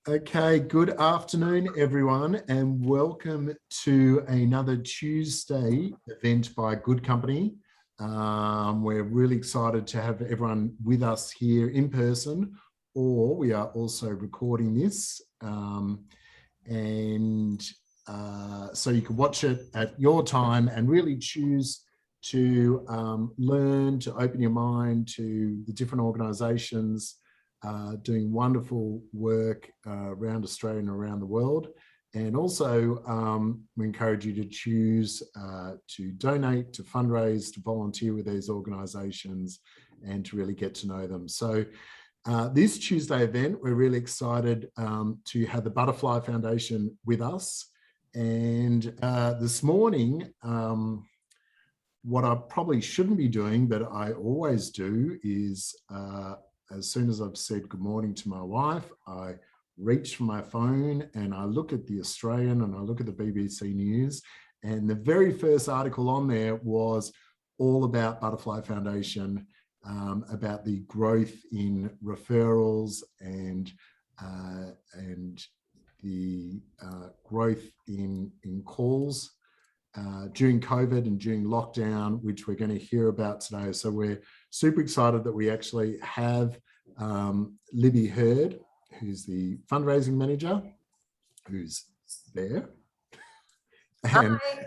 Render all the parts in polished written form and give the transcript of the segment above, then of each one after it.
Okay, good afternoon, everyone, and welcome to another Tuesday event by Good Company. We're really excited to have everyone with us here in person, or we are also recording this. So you can watch it at your time and really choose to learn, to open your mind to the different organisations doing wonderful work around Australia and around the world. And also, we encourage you to choose to donate, to fundraise, to volunteer with these organisations and to really get to know them. So this Tuesday event, we're really excited to have the Butterfly Foundation with us. And this morning, what I probably shouldn't be doing, but I always do, is as soon as I've said good morning to my wife, I reach for my phone and I look at the Australian and I look at the BBC News. And the very first article on there was all about Butterfly Foundation, about the growth in referrals and the growth in calls during COVID and during lockdown, which we're going to hear about today. So we're super excited that we actually have Libby Hurd, who's the fundraising manager, who's there, and hi.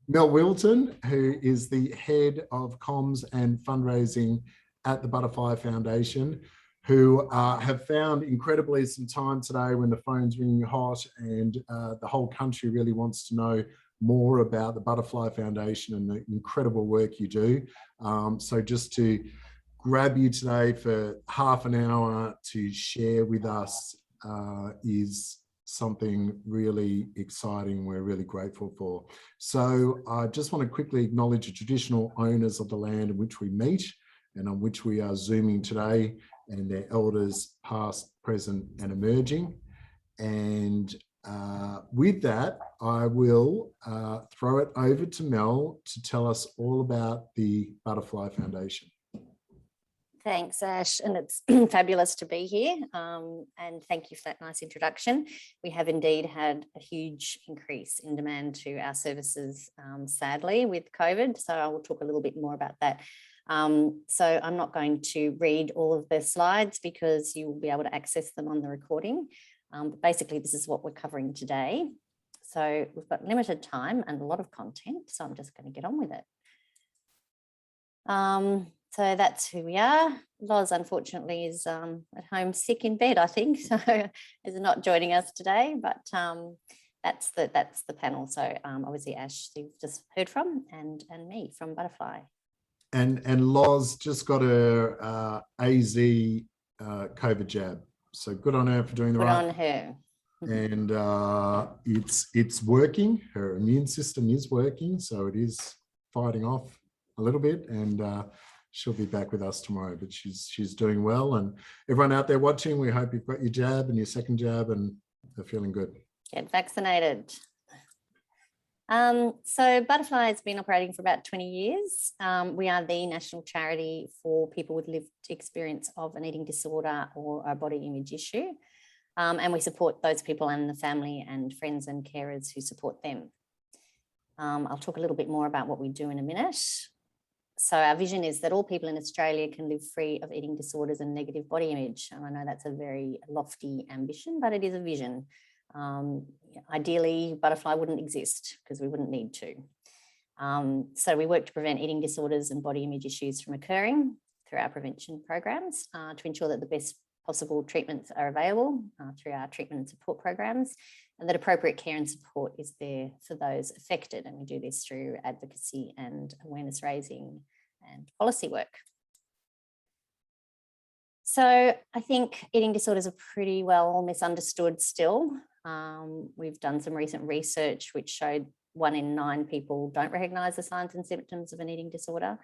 Mel Wilton, who is the head of comms and fundraising at the Butterfly Foundation, who have found incredibly some time today when the phone's ringing hot and the whole country really wants to know more about the Butterfly Foundation and the incredible work you do. So just to grab you today for half an hour to share with us is something really exciting we're really grateful for. So I just want to quickly acknowledge the traditional owners of the land in which we meet and on which we are Zooming today, and their elders past, present and emerging. And with that, I will throw it over to Mel to tell us all about the Butterfly Foundation. Thanks, Ash, and it's fabulous to be here. And thank you for that nice introduction. We have indeed had a huge increase in demand to our services, sadly, with COVID. So I will talk a little bit more about that. So I'm not going to read all of the slides because you will be able to access them on the recording. But basically, this is what we're covering today. So we've got limited time and a lot of content, so I'm just going to get on with it. So that's who we are. Loz, unfortunately, is at home sick in bed, I think, so is not joining us today, but that's the panel. So obviously Ash, you've just heard from, and me from Butterfly. And Loz just got her AZ COVID jab. So good on her for doing the right. Good on her. And it's working. Her immune system is working, so it is fighting off a little bit, and she'll be back with us tomorrow. But she's doing well, and everyone out there watching, we hope you've got your jab and your second jab and are feeling good. Get vaccinated. So Butterfly has been operating for about 20 years. We are the national charity for people with lived experience of an eating disorder or a body image issue. And we support those people and the family and friends and carers who support them. I'll talk a little bit more about what we do in a minute. So our vision is that all people in Australia can live free of eating disorders and negative body image. And I know that's a very lofty ambition, but it is a vision. Ideally, Butterfly wouldn't exist because we wouldn't need to. So we work to prevent eating disorders and body image issues from occurring through our prevention programs to ensure that the best possible treatments are available through our treatment and support programs, and that appropriate care and support is there for those affected. And we do this through advocacy and awareness raising and policy work. So I think eating disorders are pretty well misunderstood still. We've done some recent research which showed 1 in 9 people don't recognise the signs and symptoms of an eating disorder.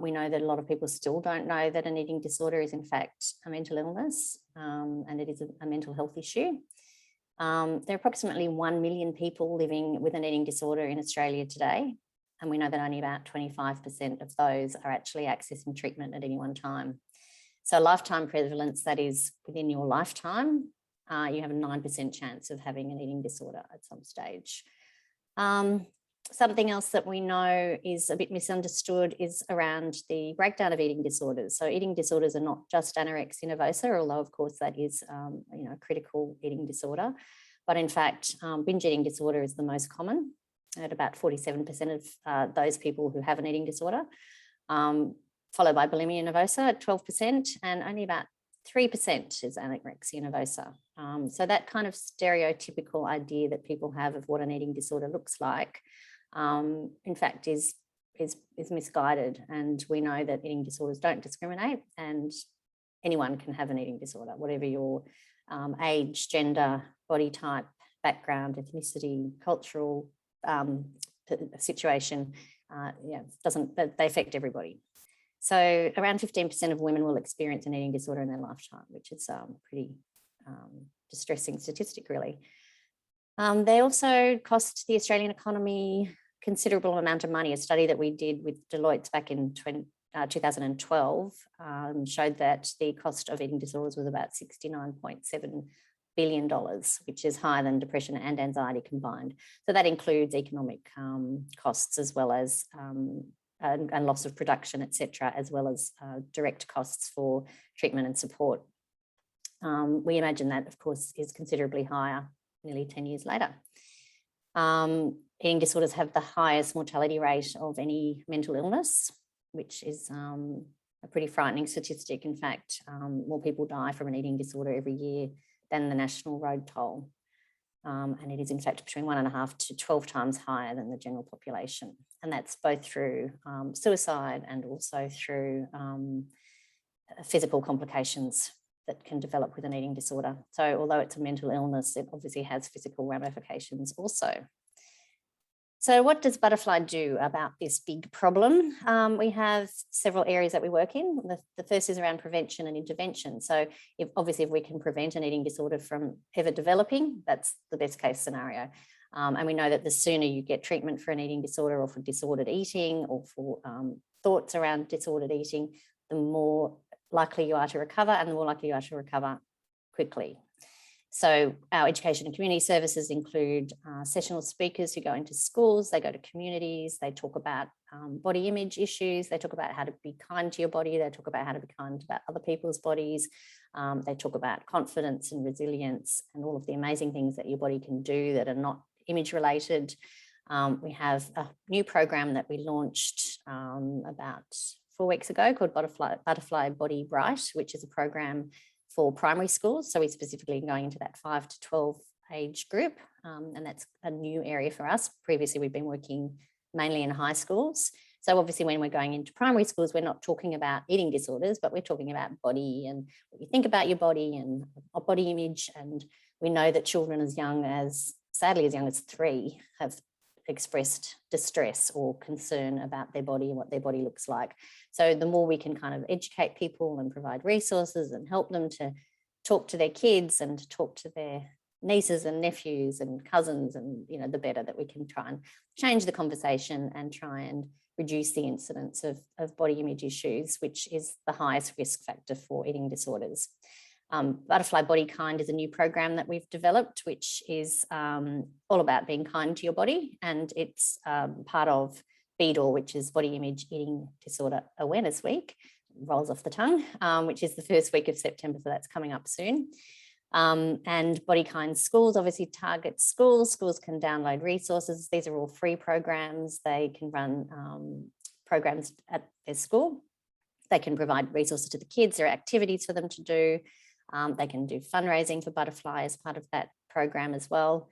We know that a lot of people still don't know that an eating disorder is in fact a mental illness, and it is a mental health issue. There are approximately 1 million people living with an eating disorder in Australia today, and we know that only about 25% of those are actually accessing treatment at any one time. So lifetime prevalence, that is within your lifetime, you have a 9% chance of having an eating disorder at some stage. Something else that we know is a bit misunderstood is around the breakdown of eating disorders. So eating disorders are not just anorexia nervosa, although of course that is a critical eating disorder. But in fact, binge eating disorder is the most common at about 47% of those people who have an eating disorder, followed by bulimia nervosa at 12%, and only about 3% is anorexia nervosa. So that kind of stereotypical idea that people have of what an eating disorder looks like, in fact, is misguided. And we know that eating disorders don't discriminate, and anyone can have an eating disorder, whatever your age, gender, body type, background, ethnicity, cultural situation. They affect everybody. So around 15% of women will experience an eating disorder in their lifetime, which is pretty distressing statistic, really. They also cost the Australian economy considerable amount of money. A study that we did with Deloitte back in 2012 showed that the cost of eating disorders was about $69.7 billion, which is higher than depression and anxiety combined. So that includes economic costs as well as and loss of production, etc., as well as direct costs for treatment and support. We imagine that, of course, is considerably higher nearly 10 years later. Eating disorders have the highest mortality rate of any mental illness, which is a pretty frightening statistic. In fact, more people die from an eating disorder every year than the national road toll. And it is in fact between 1.5 to 12 times higher than the general population. And that's both through suicide and also through physical complications that can develop with an eating disorder. So although it's a mental illness, it obviously has physical ramifications also. So what does Butterfly do about this big problem? We have several areas that we work in. The first is around prevention and intervention. So if we can prevent an eating disorder from ever developing, that's the best case scenario. And we know that the sooner you get treatment for an eating disorder or for disordered eating or for thoughts around disordered eating, the more likely you are to recover, and the more likely you are to recover quickly. So our education and community services include sessional speakers who go into schools, they go to communities, they talk about body image issues, they talk about how to be kind to your body, they talk about how to be kind about other people's bodies, they talk about confidence and resilience and all of the amazing things that your body can do that are not image related. We have a new program that we launched about 4 weeks ago called Butterfly Body Bright, which is a program for primary schools. So we're specifically going into that 5 to 12 age group. And that's a new area for us. Previously, we've been working mainly in high schools. So obviously when we're going into primary schools, we're not talking about eating disorders, but we're talking about body and what you think about your body and body image. And we know that children sadly as young as 3 have expressed distress or concern about their body and what their body looks like. So the more we can kind of educate people and provide resources and help them to talk to their kids and to talk to their nieces and nephews and cousins, and the better that we can try and change the conversation and try and reduce the incidence of body image issues, which is the highest risk factor for eating disorders. Butterfly Body Kind is a new program that we've developed, which is all about being kind to your body. And it's part of BEDAW, which is Body Image Eating Disorder Awareness Week. It rolls off the tongue, which is the first week of September. So that's coming up soon. And Body Kind Schools obviously target schools. Schools can download resources. These are all free programs. They can run programs at their school. They can provide resources to the kids. There are activities for them to do. They can do fundraising for Butterfly as part of that program as well.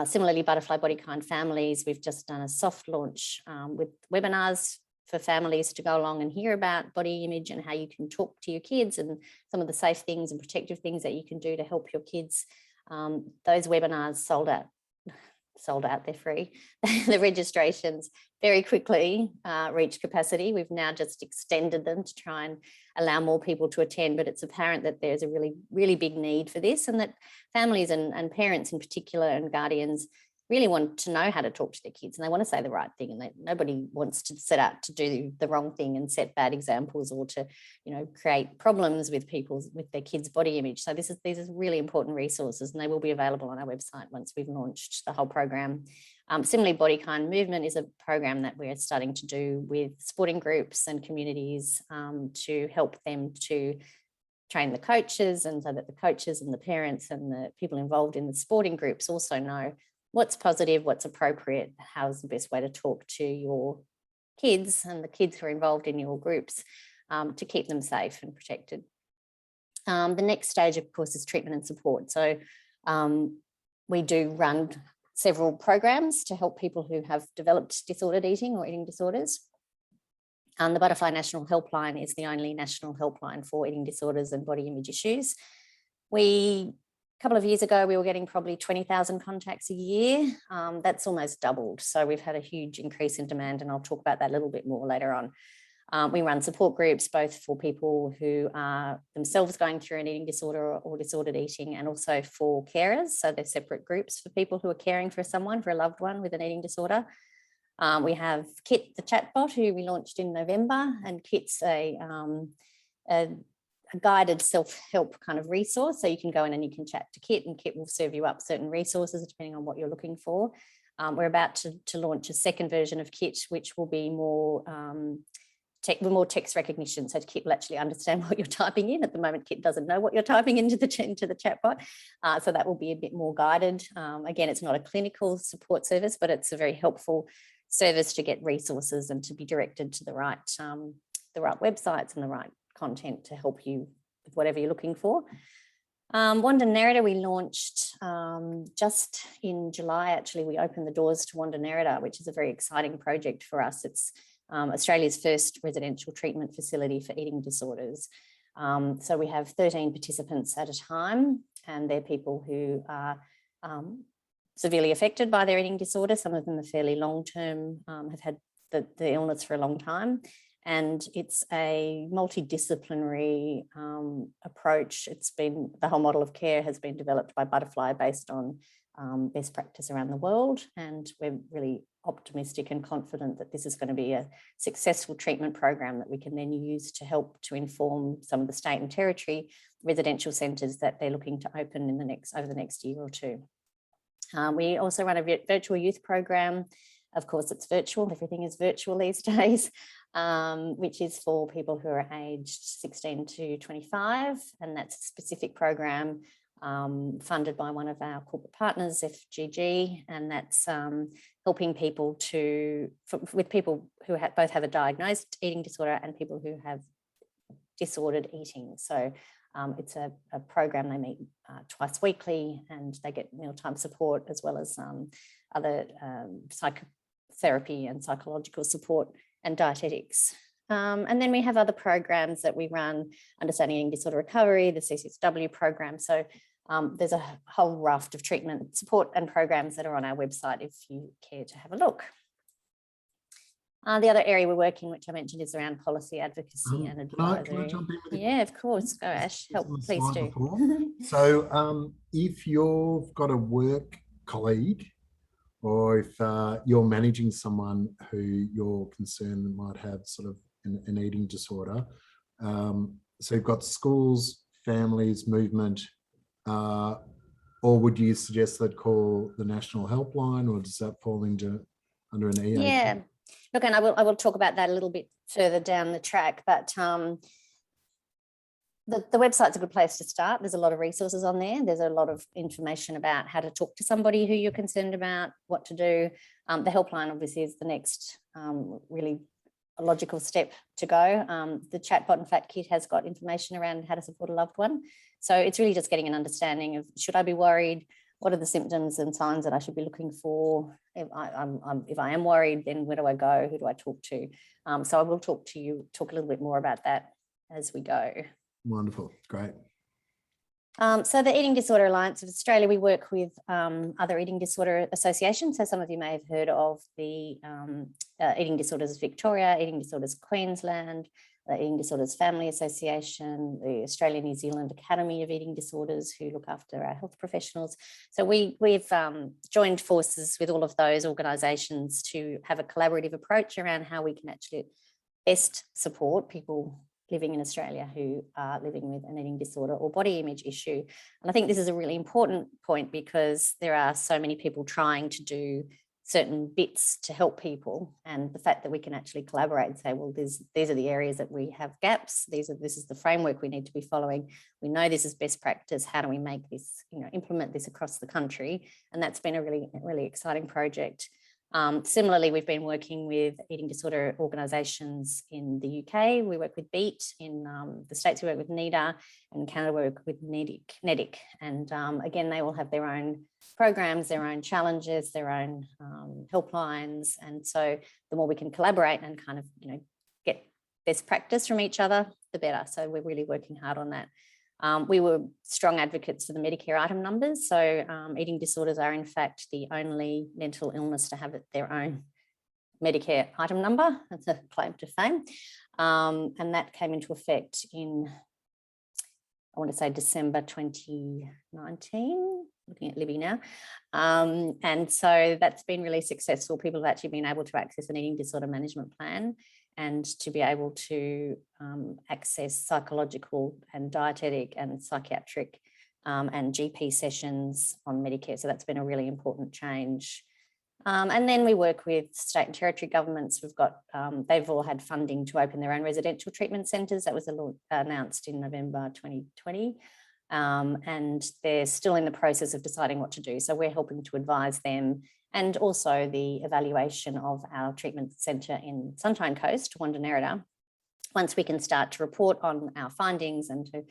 Similarly, Butterfly Body Kind Families, we've just done a soft launch with webinars for families to go along and hear about body image and how you can talk to your kids and some of the safe things and protective things that you can do to help your kids. Those webinars sold out, they're free. The registrations very quickly reached capacity. We've now just extended them to try and allow more people to attend, but it's apparent that there's a really, really big need for this, and that families and parents in particular and guardians really want to know how to talk to their kids, and they want to say the right thing, and nobody wants to set out to do the wrong thing and set bad examples, or to, create problems with their kids' body image. So these are really important resources, and they will be available on our website once we've launched the whole program. Similarly, Body Kind Movement is a program that we're starting to do with sporting groups and communities to help them to train the coaches, and so that the coaches and the parents and the people involved in the sporting groups also know what's positive, what's appropriate, how's the best way to talk to your kids and the kids who are involved in your groups to keep them safe and protected. The next stage, of course, is treatment and support. So we do run several programs to help people who have developed disordered eating or eating disorders. The Butterfly National Helpline is the only national helpline for eating disorders and body image issues. A couple of years ago, we were getting probably 20,000 contacts a year. That's almost doubled. So we've had a huge increase in demand, and I'll talk about that a little bit more later on. We run support groups, both for people who are themselves going through an eating disorder or disordered eating, and also for carers. So they're separate groups for people who are caring for for a loved one with an eating disorder. We have Kit, the chatbot, who we launched in November, and Kit's a guided self-help kind of resource. So you can go in and you can chat to Kit, and Kit will serve you up certain resources depending on what you're looking for. We're about to launch a second version of Kit, which will be more text recognition, so Kit will actually understand what you're typing in. At the moment, Kit doesn't know what you're typing into the chatbot, so that will be a bit more guided. Again, it's not a clinical support service, but it's a very helpful service to get resources and to be directed to the right websites and the right content to help you with whatever you're looking for. Wanda Nerida, we launched just in July. Actually, we opened the doors to Wanda Nerida, which is a very exciting project for us. It's Australia's first residential treatment facility for eating disorders. So we have 13 participants at a time, and they're people who are severely affected by their eating disorder. Some of them are fairly long-term, have had the illness for a long time. And it's a multidisciplinary approach. The whole model of care has been developed by Butterfly based on best practice around the world. And we're really optimistic and confident that this is going to be a successful treatment program that we can then use to help to inform some of the state and territory residential centres that they're looking to open over the next year or two. We also run a virtual youth program. Of course, it's virtual. Everything is virtual these days, which is for people who are aged 16 to 25. And that's a specific program funded by one of our corporate partners, FGG. And that's helping people with people who both have a diagnosed eating disorder and people who have disordered eating. So it's a program. They meet twice weekly, and they get mealtime support, as well as other psychotherapy and psychological support and dietetics. And then we have other programs that we run: Understanding Eating Disorder Recovery, the CCSW program. So there's a whole raft of treatment support and programs that are on our website if you care to have a look. The other area we work in, which I mentioned, is around policy advocacy and advisory. Can I jump in with Yeah, of course. Go, Ash. Help, please do. So if you've got a work colleague, or if you're managing someone who you're concerned might have sort of an eating disorder, so you've got schools, families, movement, or would you suggest they'd call the National Helpline, or does that fall under an EA? Yeah. Look, and I will talk about that a little bit further down the track, but the website's a good place to start. There's a lot of resources on there. There's a lot of information about how to talk to somebody who you're concerned about, what to do. The helpline obviously is the next really logical step to go. The chatbot, in fact, Kit has got information around how to support a loved one. So it's really just getting an understanding of, should I be worried? What are the symptoms and signs that I should be looking for? If I am worried, then where do I go? Who do I talk to? So I will talk a little bit more about that as we go. Wonderful, great. So the Eating Disorder Alliance of Australia, we work with other eating disorder associations. So some of you may have heard of the Eating Disorders Victoria, Eating Disorders Queensland. the Eating Disorders Family Association, the Australian New Zealand Academy of Eating Disorders, who look after our health professionals. So we've joined forces with all of those organisations to have a collaborative approach around how we can actually best support people living in Australia who are living with an eating disorder or body image issue. And I think this is a really important point, because there are so many people trying to do certain bits to help people, and the fact that we can actually collaborate and say, well, these are the areas that we have gaps, this is the framework we need to be following, we know this is best practice, how do we make this, implement this across the country? And that's been a really exciting project. Similarly, we've been working with eating disorder organisations in the UK. We work with BEAT. In the States, we work with NEDA, and in Canada, we work with NEDIC. And again, they all have their own programs, their own challenges, their own helplines. And so the more we can collaborate and kind of, get best practice from each other, the better. So we're really working hard on that. We were strong advocates for the Medicare item numbers. So eating disorders are in fact the only mental illness to have their own Medicare item number. That's a claim to fame. And that came into effect in, I want to say, December 2019, looking at Libby now. And so that's been really successful. People have actually been able to access an eating disorder management plan and to be able to access psychological and dietetic and psychiatric and GP sessions on Medicare. So that's been a really important change. And then we work with state and territory governments. We've got, they've all had funding to open their own residential treatment centres. That was announced in November 2020. And they're still in the process of deciding what to do. So we're helping to advise them, and also the evaluation of our treatment centre in Sunshine Coast, Wandanerida. Once we can start to report on our findings and to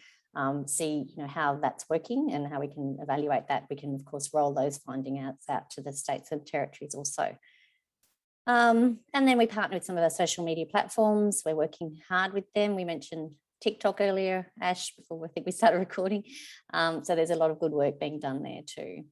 see how that's working and how we can evaluate that, we can of course roll those findings out to the states and territories also. And then we partner with some of our social media platforms. We're working hard with them. We mentioned TikTok earlier, Ash, before I think we started recording. So there's a lot of good work being done there too.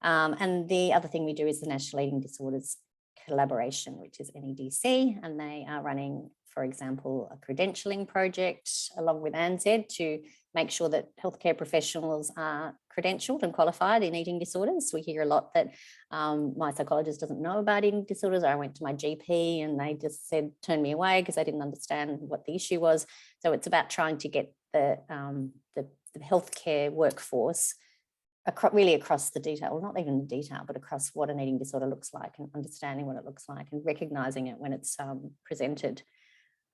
And the other thing we do is the National Eating Disorders Collaboration, which is NEDC, and they are running, for example, a credentialing project along with ANZ to make sure that healthcare professionals are credentialed and qualified in eating disorders. We hear a lot that my psychologist doesn't know about eating disorders. I went to my GP and they just said, turn me away because they didn't understand what the issue was. So it's about trying to get the healthcare workforce really across the detail, well, not even the detail, but across what an eating disorder looks like and understanding what it looks like and recognising it when it's presented.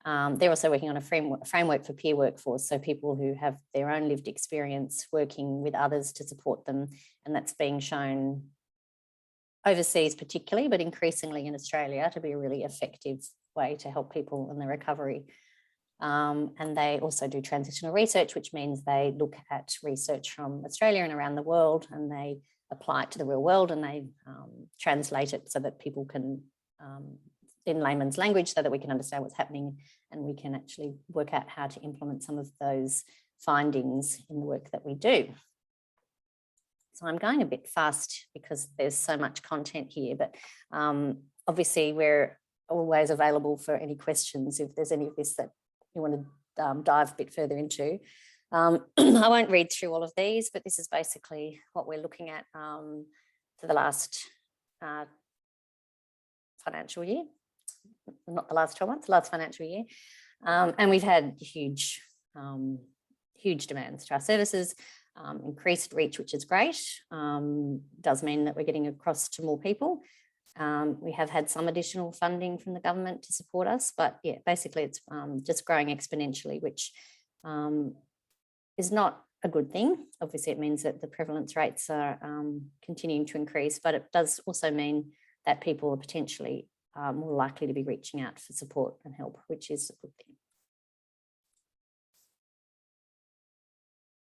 They're also working on a framework for peer workforce, so people who have their own lived experience working with others to support them, and that's being shown overseas particularly, but increasingly in Australia, to be a really effective way to help people in their recovery. And they also do transitional research, which means they look at research from Australia and around the world, and they apply it to the real world, and they translate it so that people can, in layman's language, so that we can understand what's happening and we can actually work out how to implement some of those findings in the work that we do. So I'm going a bit fast because there's so much content here, but obviously we're always available for any questions if there's any of this that you want to dive a bit further into. I won't read through all of these, but this is basically what we're looking at for the last financial year, not the last 12 months, last financial year. And we've had huge demands to our services, increased reach, which is great. Does mean that we're getting across to more people. We have had some additional funding from the government to support us, but yeah, basically it's just growing exponentially, which is not a good thing. Obviously, it means that the prevalence rates are continuing to increase, but it does also mean that people are potentially more likely to be reaching out for support and help, which is a good thing.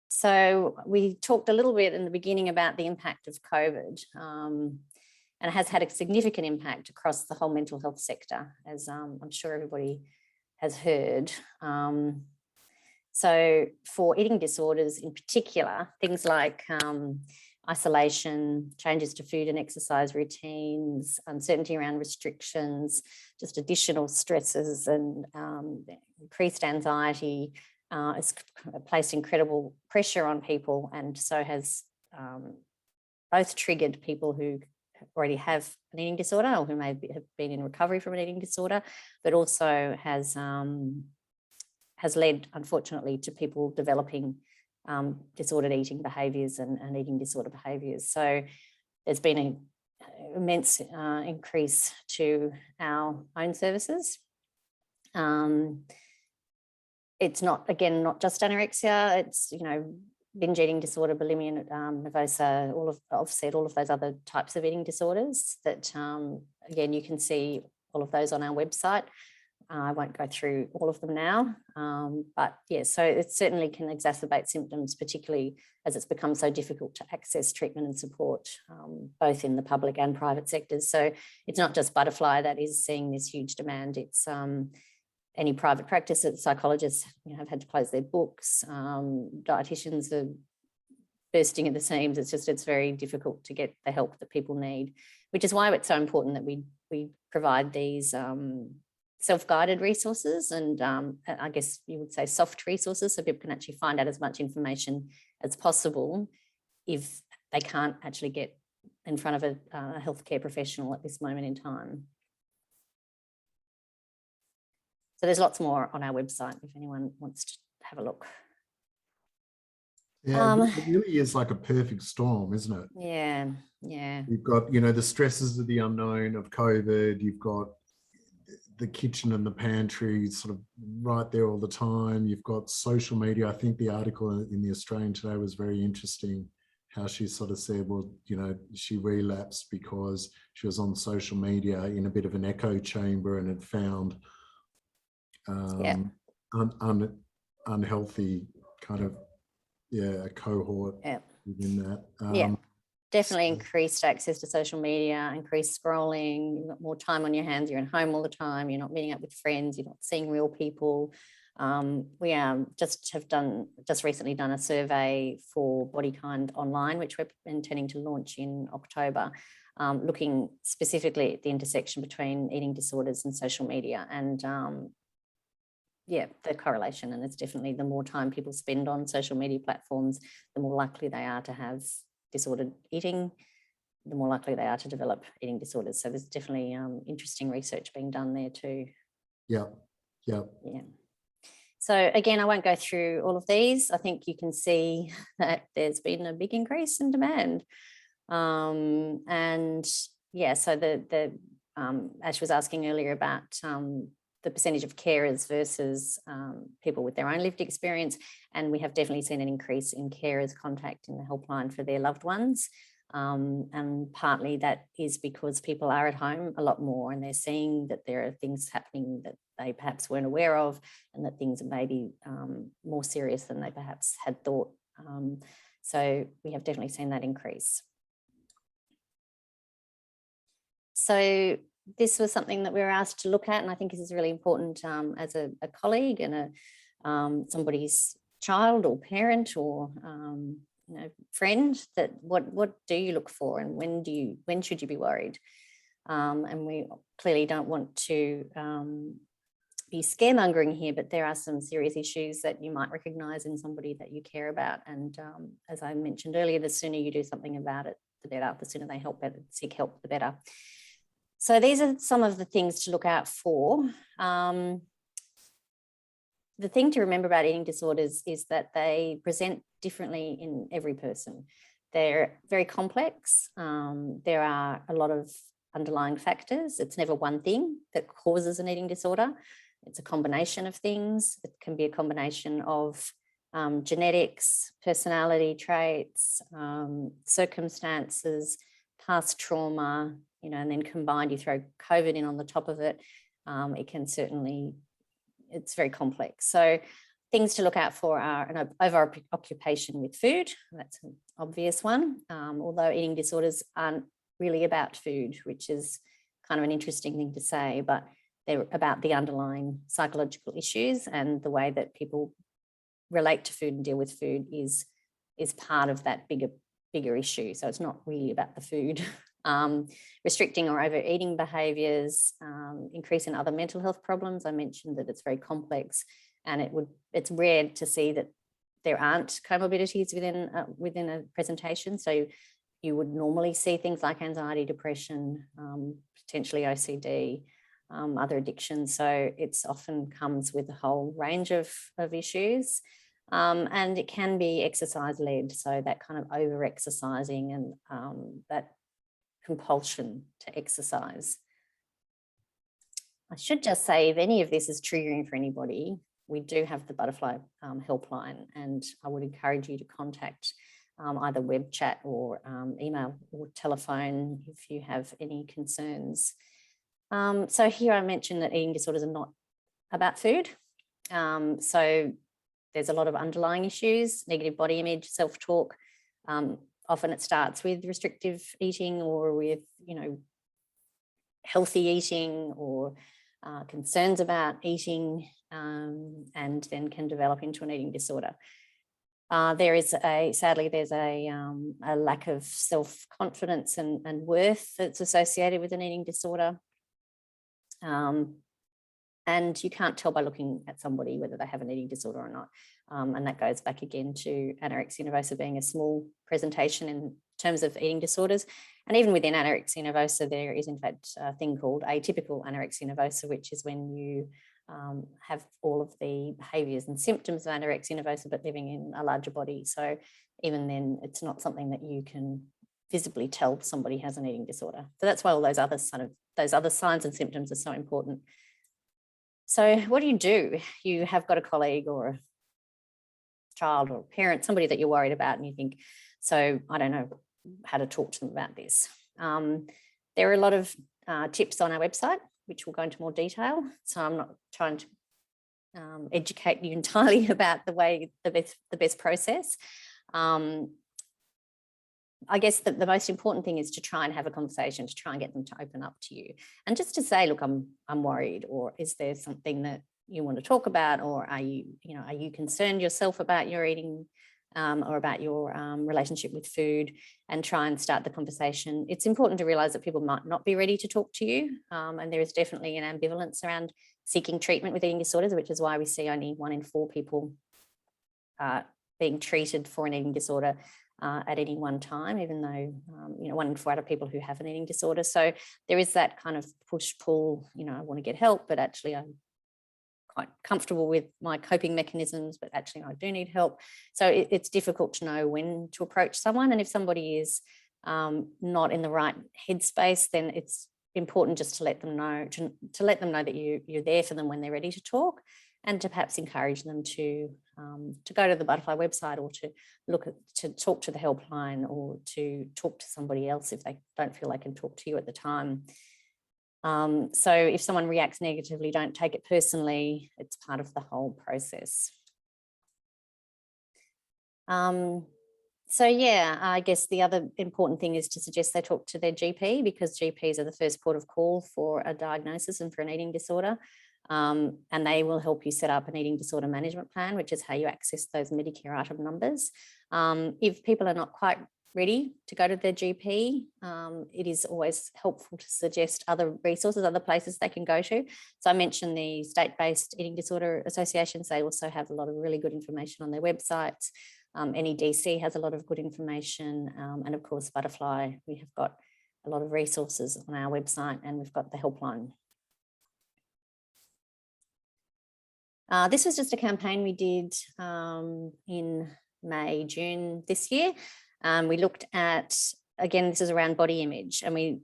So we talked a little bit in the beginning about the impact of COVID, and it has had a significant impact across the whole mental health sector, as I'm sure everybody has heard. So for eating disorders in particular, things like isolation, changes to food and exercise routines, uncertainty around restrictions, just additional stresses and increased anxiety has placed incredible pressure on people, and so has both triggered people who already have an eating disorder or who may have been in recovery from an eating disorder, but also has led, unfortunately, to people developing disordered eating behaviours and eating disorder behaviours. So there's been an immense increase to our own services. It's not just anorexia, it's, binge eating disorder, bulimia, nervosa, all of those other types of eating disorders that, again, you can see all of those on our website. I won't go through all of them now, but yeah, so it certainly can exacerbate symptoms, particularly as it's become so difficult to access treatment and support, both in the public and private sectors. So it's not just Butterfly that is seeing this huge demand, it's any private practice. Psychologists have had to close their books, dietitians are bursting at the seams. It's very difficult to get the help that people need, which is why it's so important that we provide these self-guided resources and I guess you would say soft resources, so people can actually find out as much information as possible if they can't actually get in front of a healthcare professional at this moment in time. So there's lots more on our website if anyone wants to have a look. Yeah, it really is like a perfect storm, isn't it? Yeah, yeah. You've got, the stresses of the unknown of COVID. You've got the kitchen and the pantry sort of right there all the time. You've got social media. I think the article in the Australian today was very interesting, how she sort of said, well, she relapsed because she was on social media in a bit of an echo chamber and had found unhealthy kind of, a cohort within that. Definitely increased access to social media, increased scrolling, you've got more time on your hands, you're at home all the time, you're not meeting up with friends, you're not seeing real people. We just recently done a survey for Body Kind Online, which we're intending to launch in October, looking specifically at the intersection between eating disorders and social media and the correlation. And it's definitely the more time people spend on social media platforms, the more likely they are to have disordered eating, the more likely they are to develop eating disorders. So there's definitely interesting research being done there too. Yeah. So again, I won't go through all of these. I think you can see that there's been a big increase in demand. So Ash was asking earlier about the percentage of carers versus people with their own lived experience. And we have definitely seen an increase in carers contacting the helpline for their loved ones. And partly that is because people are at home a lot more and they're seeing that there are things happening that they perhaps weren't aware of and that things are maybe more serious than they perhaps had thought. So we have definitely seen that increase. So this was something that we were asked to look at, and I think this is really important as a colleague and somebody's child or parent or friend, that what do you look for and when should you be worried? And we clearly don't want to be scaremongering here, but there are some serious issues that you might recognise in somebody that you care about. And as I mentioned earlier, the sooner you do something about it, the better. The sooner they seek help, the better. So these are some of the things to look out for. The thing to remember about eating disorders is that they present differently in every person. They're very complex. There are a lot of underlying factors. It's never one thing that causes an eating disorder. It's a combination of things. It can be a combination of genetics, personality traits, circumstances, past trauma, and then combined, you throw COVID in on the top of it, it's very complex. So things to look out for are an over-occupation with food. That's an obvious one, although eating disorders aren't really about food, which is kind of an interesting thing to say, but they're about the underlying psychological issues, and the way that people relate to food and deal with food is part of that bigger bigger issue. So it's not really about the food. Restricting or overeating behaviours, increase in other mental health problems. I mentioned that it's very complex, and it's rare to see that there aren't comorbidities within a presentation. So you would normally see things like anxiety, depression, potentially OCD, other addictions. So it's often comes with a whole range of issues. And it can be exercise led. So that kind of over exercising and that compulsion to exercise. I should just say, if any of this is triggering for anybody, we do have the Butterfly helpline, and I would encourage you to contact either web chat or email or telephone if you have any concerns. So here I mentioned that eating disorders are not about food. So there's a lot of underlying issues, negative body image, self-talk. Often it starts with restrictive eating or with, healthy eating or concerns about eating, and then can develop into an eating disorder. Sadly, there's a lack of self-confidence and worth that's associated with an eating disorder. And you can't tell by looking at somebody whether they have an eating disorder or not. And that goes back again to anorexia nervosa being a small presentation in terms of eating disorders. And even within anorexia nervosa, there is in fact a thing called atypical anorexia nervosa, which is when you have all of the behaviours and symptoms of anorexia nervosa, but living in a larger body. So even then, it's not something that you can visibly tell somebody has an eating disorder. So that's why all those other signs and symptoms are so important. So what do? You have got a colleague or a child or a parent, somebody that you're worried about, and you think, so I don't know how to talk to them about this. There are a lot of tips on our website, which will go into more detail. So I'm not trying to educate you entirely about the best process. I guess the most important thing is to try and have a conversation, to try and get them to open up to you, and just to say, look, I'm worried, or is there something that you want to talk about, or are you concerned yourself about your eating or about your relationship with food, and try and start the conversation. It's important to realise that people might not be ready to talk to you, and there is definitely an ambivalence around seeking treatment with eating disorders, which is why we see only 1 in 4 people being treated for an eating disorder at any one time, even though 1 in 4 other people who have an eating disorder. So there is that kind of push-pull, I want to get help, but actually I'm quite comfortable with my coping mechanisms, but actually I do need help. So it's difficult to know when to approach someone. And if somebody is not in the right headspace, then it's important just to let them know, to let them know that you're there for them when they're ready to talk, and to perhaps encourage them to go to the Butterfly website, or to talk to the helpline, or to talk to somebody else if they don't feel they can talk to you at the time. So if someone reacts negatively, don't take it personally. It's part of the whole process. So yeah, I guess the other important thing is to suggest they talk to their GP, because GPs are the first port of call for a diagnosis and for an eating disorder. And they will help you set up an eating disorder management plan, which is how you access those Medicare item numbers. If people are not quite ready to go to their GP, it is always helpful to suggest other resources, other places they can go to. So I mentioned the state-based eating disorder associations. They also have a lot of really good information on their websites. NEDC has a lot of good information. And of course, Butterfly, we have got a lot of resources on our website, and we've got the helpline. This was just a campaign we did in May, June this year. We looked at, again, this is around body image, and we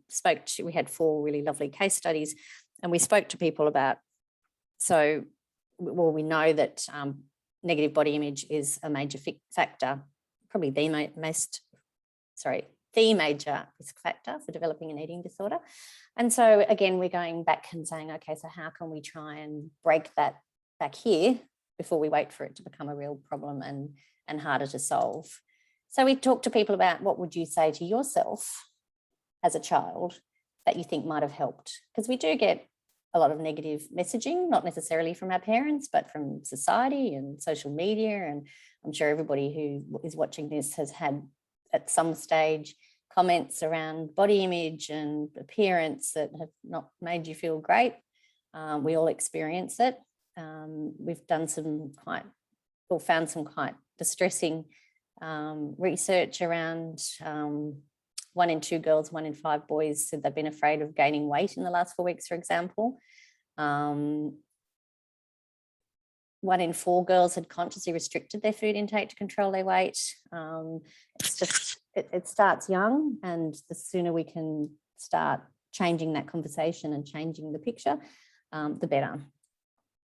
had 4 really lovely case studies, and we spoke to people about, we know that negative body image is a major factor, probably the major risk factor for developing an eating disorder. And so again, we're going back and saying, okay, so how can we try and break that back here before we wait for it to become a real problem and harder to solve? So we talked to people about, what would you say to yourself as a child that you think might have helped? Because we do get a lot of negative messaging, not necessarily from our parents, but from society and social media. And I'm sure everybody who is watching this has had at some stage comments around body image and appearance that have not made you feel great. We all experience it. We've done found some quite distressing research around 1 in 2 girls, 1 in 5 boys said they've been afraid of gaining weight in the last 4 weeks, for example. 1 in 4 girls had consciously restricted their food intake to control their weight. It's just, it starts young, and the sooner we can start changing that conversation and changing the picture, the better.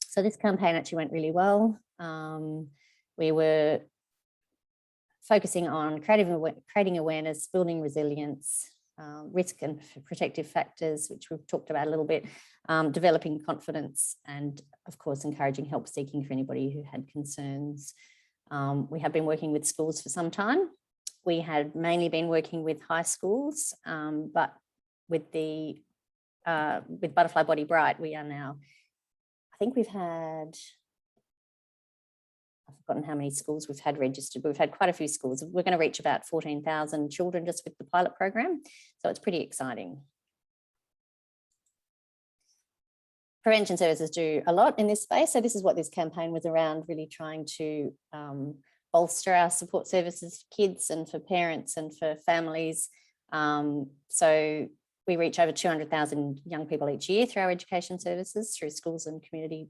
So this campaign actually went really well. We were focusing on creating awareness, building resilience, risk and protective factors, which we've talked about a little bit, developing confidence, and of course, encouraging help seeking for anybody who had concerns. We have been working with schools for some time. We had mainly been working with high schools, but with Butterfly Body Bright, we are now, I think we've had, I've forgotten how many schools we've had registered, but we've had quite a few schools. We're going to reach about 14,000 children just with the pilot program. So it's pretty exciting. Prevention services do a lot in this space. So this is what this campaign was around, really trying to bolster our support services for kids and for parents and for families. So we reach over 200,000 young people each year through our education services, through schools and community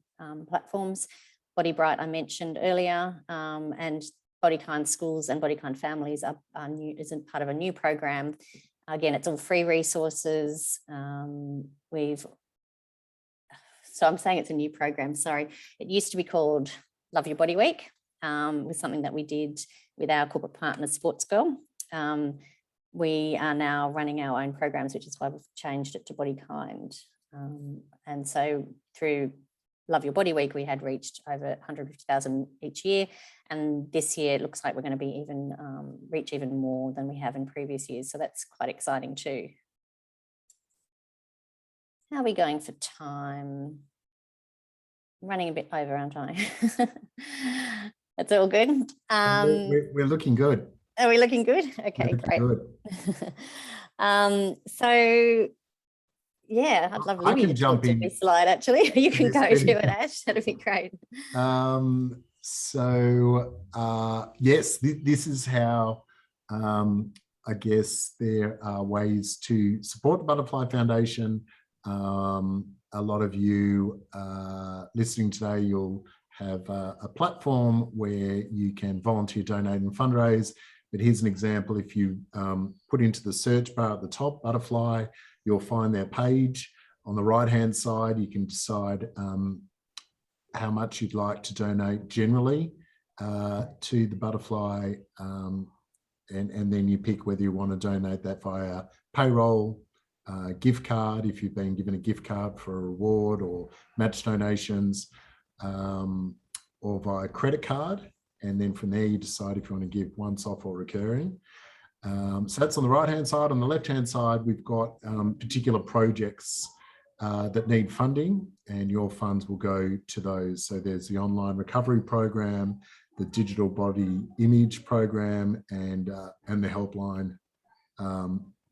platforms. Body Bright, I mentioned earlier, and Body Kind schools and Body Kind families are new, isn't part of a new program. Again, it's all free resources. So I'm saying it's a new program, sorry. It used to be called Love Your Body Week, was something that we did with our corporate partner, Sports Girl. We are now running our own programs, which is why we've changed it to Body Kind. And so through Love Your Body Week, we had reached over 150,000 each year. And this year, it looks like we're going to be reach even more than we have in previous years. So that's quite exciting too. How are we going for time? I'm running a bit over, aren't I? That's all good. We're looking good. Are we looking good? Okay, great. Good. So yeah, I'd love Louis to jump to this slide, actually. You can go to it, Ash. That'd be great. Yes, this is how I guess there are ways to support the Butterfly Foundation. A lot of you listening today, you'll have a platform where you can volunteer, donate and fundraise. But here's an example. If you put into the search bar at the top, Butterfly, you'll find their page. On the right-hand side, you can decide how much you'd like to donate generally to the Butterfly, and then you pick whether you want to donate that via payroll, gift card, if you've been given a gift card for a reward, or match donations, or via credit card. And then from there, you decide if you want to give once off or recurring. So that's on the right-hand side. On the left-hand side, we've got particular projects that need funding, and your funds will go to those. So there's the online recovery program, the digital body image program, and the helpline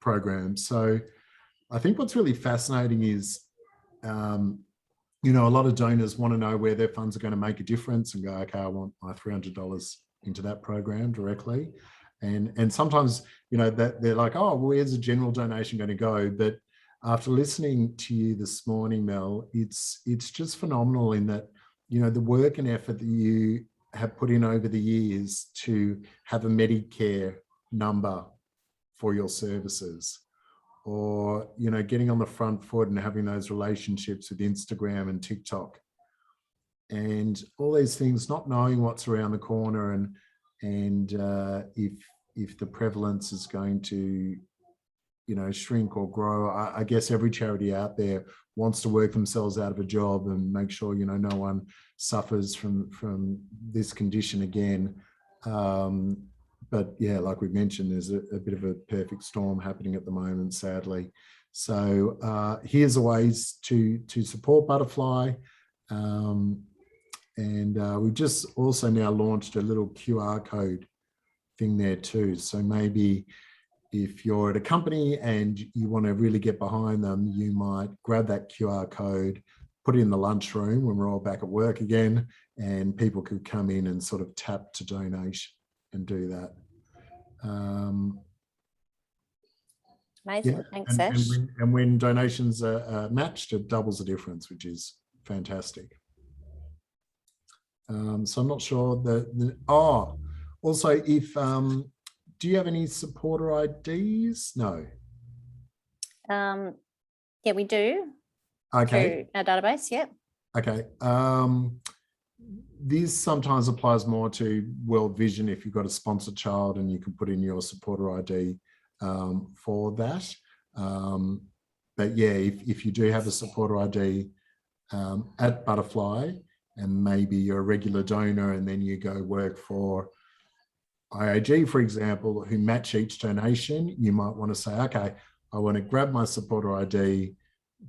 program. So I think what's really fascinating is, you know, a lot of donors want to know where their funds are going to make a difference and go, okay, I want my $300 into that program directly. And sometimes, you know, that they're like, oh, well, where's a general donation going to go? But after listening to you this morning, Mel, it's just phenomenal in that, you know, the work and effort that you have put in over the years to have a Medicare number for your services, or, you know, getting on the front foot and having those relationships with Instagram and TikTok and all these things, not knowing what's around the corner, and if the prevalence is going to, you know, shrink or grow. I guess every charity out there wants to work themselves out of a job and make sure, you know, no one suffers from this condition again. But yeah, like we mentioned, there's a bit of a perfect storm happening at the moment, sadly. So here's the ways to support Butterfly. And we've just also now launched a little QR code thing there too. So maybe if you're at a company and you want to really get behind them, you might grab that QR code, put it in the lunchroom when we're all back at work again, and people could come in and sort of tap to donation and do that. Amazing. Yeah. Thanks, Ash. And when donations are matched, it doubles the difference, which is fantastic. So I'm not sure that. Also, if do you have any supporter IDs? No. Yeah, we do. Okay. Through our database. Yep. Okay. This sometimes applies more to World Vision if you've got a sponsored child and you can put in your supporter ID for that. But yeah, if you do have a supporter ID at Butterfly and maybe you're a regular donor and then you go work for IAG, for example, who match each donation, you might want to say, okay, I want to grab my supporter ID,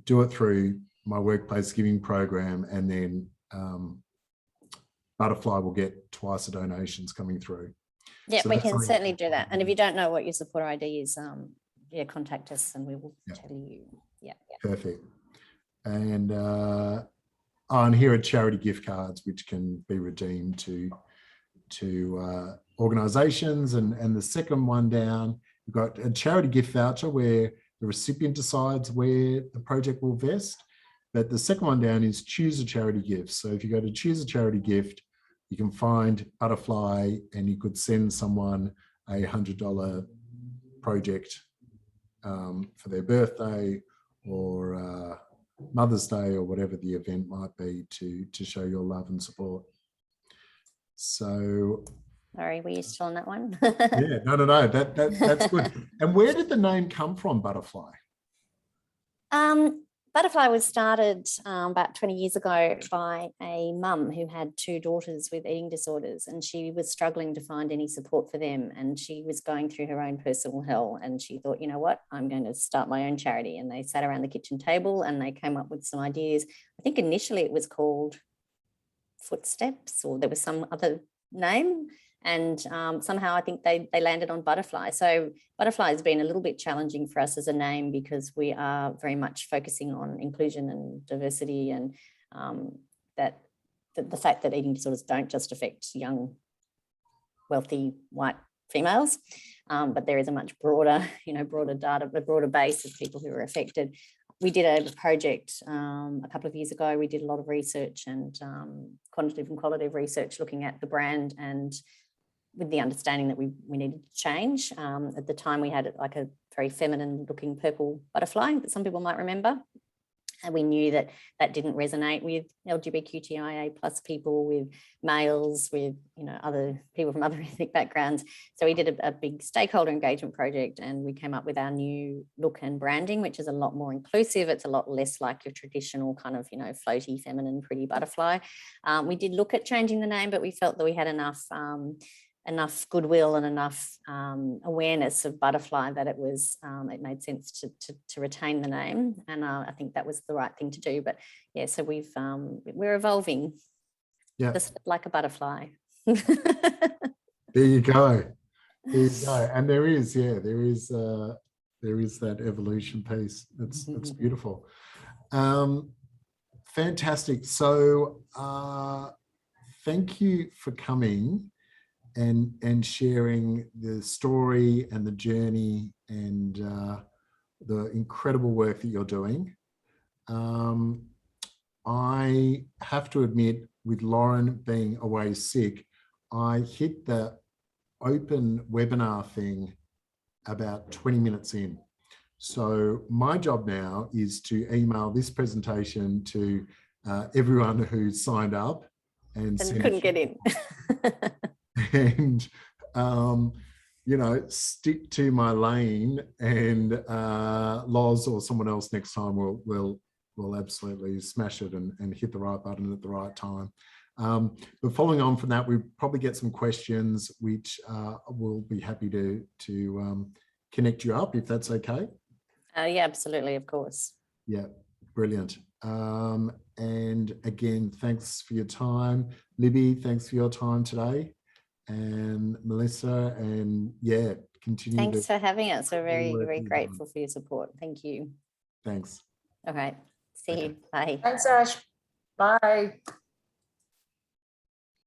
do it through my workplace giving program, and then Butterfly will get twice the donations coming through. Yeah, So we that's can something certainly do that. And if you don't know what your supporter ID is, yeah, contact us and we will tell you. Yeah. Perfect. And and here are charity gift cards which can be redeemed to organisations. And the second one down, you've got a charity gift voucher where the recipient decides where the project will vest. But the second one down is choose a charity gift. So if you go to choose a charity gift, you can find Butterfly and you could send someone a $100 project for their birthday or Mother's Day or whatever the event might be to show your love and support. So, sorry, were you still on that one? yeah, no, that's good. And where did the name come from, Butterfly? Butterfly was started about 20 years ago by a mum who had two daughters with eating disorders, and she was struggling to find any support for them. And she was going through her own personal hell. And she thought, you know what, I'm going to start my own charity. And they sat around the kitchen table and they came up with some ideas. I think initially it was called Footsteps, or there was some other name. And somehow I think they landed on Butterfly. So Butterfly has been a little bit challenging for us as a name because we are very much focusing on inclusion and diversity, and that the fact that eating disorders don't just affect young, wealthy, white females, but there is a much broader, broader base of people who are affected. We did a project a couple of years ago. We did a lot of research and quantitative and qualitative research looking at the brand, and with the understanding that we needed to change. At the time, we had like a very feminine looking purple butterfly that some people might remember. And we knew that that didn't resonate with LGBTQIA plus people, with males, with other people from other ethnic backgrounds. So we did a big stakeholder engagement project, and we came up with our new look and branding, which is a lot more inclusive. It's a lot less like your traditional kind of floaty, feminine, pretty butterfly. We did look at changing the name, but we felt that we had enough goodwill and enough awareness of Butterfly that it it made sense to retain the name, and I think that was the right thing to do. But yeah, so we're evolving, just like a butterfly. There you go. And there is that evolution piece. That's beautiful. Fantastic. So thank you for coming and sharing the story and the journey and the incredible work that you're doing. I have to admit, with Lauren being away sick, I hit the open webinar thing about 20 minutes in. So my job now is to email this presentation to everyone who's signed up and couldn't get in. And stick to my lane, and Loz or someone else next time will absolutely smash it and hit the right button at the right time. But following on from that, we probably get some questions which we'll be happy to connect you up, if that's okay. Yeah, absolutely, of course. Yeah, brilliant. And again, thanks for your time. Libby, thanks for your time today. and Melissa, and yeah, continue. Thanks for having us. We're very, work very you've grateful for your support. Thank you. Thanks. All right. See you. Bye. Thanks, Ash. Bye.